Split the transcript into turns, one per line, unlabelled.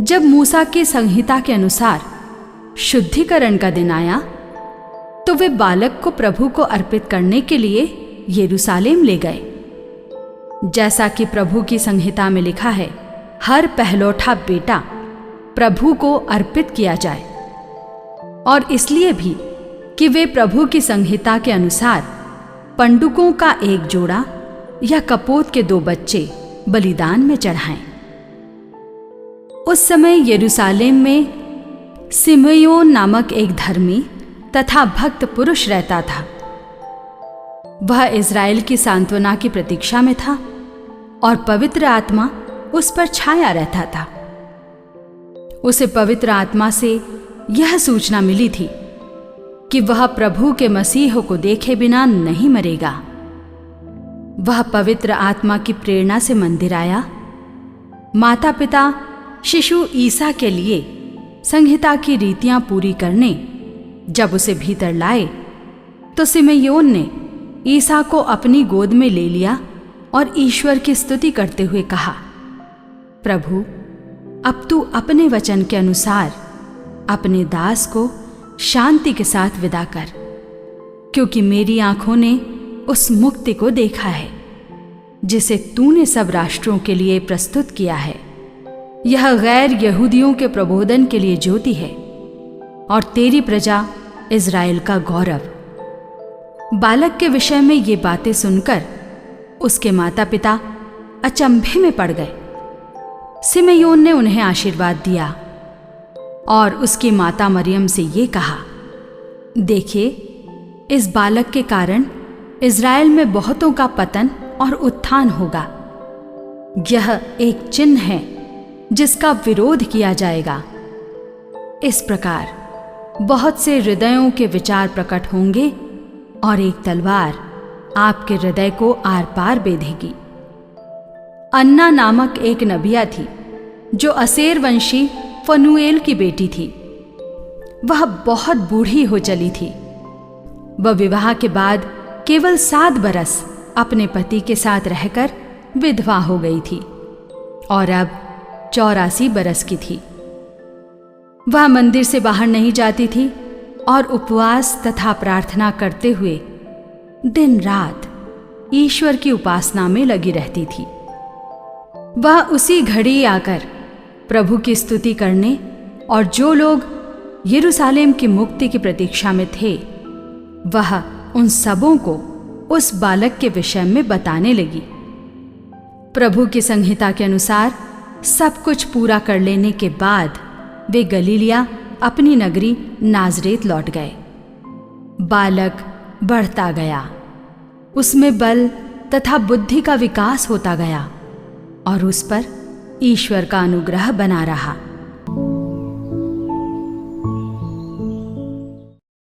जब मूसा की संहिता के अनुसार शुद्धिकरण का दिन आया तो वे बालक को प्रभु को अर्पित करने के लिए यरूशलेम ले गए। जैसा कि प्रभु की संहिता में लिखा है, हर पहलौठा बेटा प्रभु को अर्पित किया जाए, और इसलिए भी कि वे प्रभु की संहिता के अनुसार पंडुकों का एक जोड़ा या कपोत के 2 बच्चे बलिदान में चढ़ाएं। उस समय यरूशलेम में सिमयोन नामक एक धर्मी तथा भक्त पुरुष रहता था। वह इज़राइल की सांत्वना की प्रतीक्षा में था और पवित्र आत्मा उस पर छाया रहता था। उसे पवित्र आत्मा से यह सूचना मिली थी कि वह प्रभु के मसीह को देखे बिना नहीं मरेगा। वह पवित्र आत्मा की प्रेरणा से मंदिर आया। माता पिता शिशु ईसा के लिए संहिता की रीतियां पूरी करने जब उसे भीतर लाए तो सिमयोन ने ईसा को अपनी गोद में ले लिया और ईश्वर की स्तुति करते हुए कहा, प्रभु, अब तू अपने वचन के अनुसार अपने दास को शांति के साथ विदा कर, क्योंकि मेरी आंखों ने उस मुक्ति को देखा है जिसे तूने सब राष्ट्रों के लिए प्रस्तुत किया है। यह गैर यहूदियों के प्रबोधन के लिए ज्योति है और तेरी प्रजा इज़राइल का गौरव। बालक के विषय में ये बातें सुनकर उसके माता पिता अचंभे में पड़ गए। सिमयोन ने उन्हें आशीर्वाद दिया और उसकी माता मरियम से ये कहा, देखिए, इस बालक के कारण इज़राइल में बहुतों का पतन और उत्थान होगा। यह एक चिन्ह है जिसका विरोध किया जाएगा। इस प्रकार बहुत से हृदयों के विचार प्रकट होंगे और एक तलवार आपके हृदय को आर पार बेधेगी। अन्ना नामक एक नबिया थी जो असेर वंशी फनुएल की बेटी थी। वह बहुत बूढ़ी हो चली थी। वह विवाह के बाद केवल 7 बरस अपने पति के साथ रहकर विधवा हो गई थी और अब 84 बरस की थी। वह मंदिर से बाहर नहीं जाती थी और उपवास तथा प्रार्थना करते हुए दिन रात ईश्वर की उपासना में लगी रहती थी। वह उसी घड़ी आकर प्रभु की स्तुति करने और जो लोग यरूशलेम की मुक्ति की प्रतीक्षा में थे, वह उन सबों को उस बालक के विषय में बताने लगी। प्रभु की संहिता के अनुसार सब कुछ पूरा कर लेने के बाद वे गलीलिया अपनी नगरी नाजरेत लौट गए। बालक बढ़ता गया, उसमें बल तथा बुद्धि का विकास होता गया और उस पर ईश्वर का अनुग्रह बना रहा।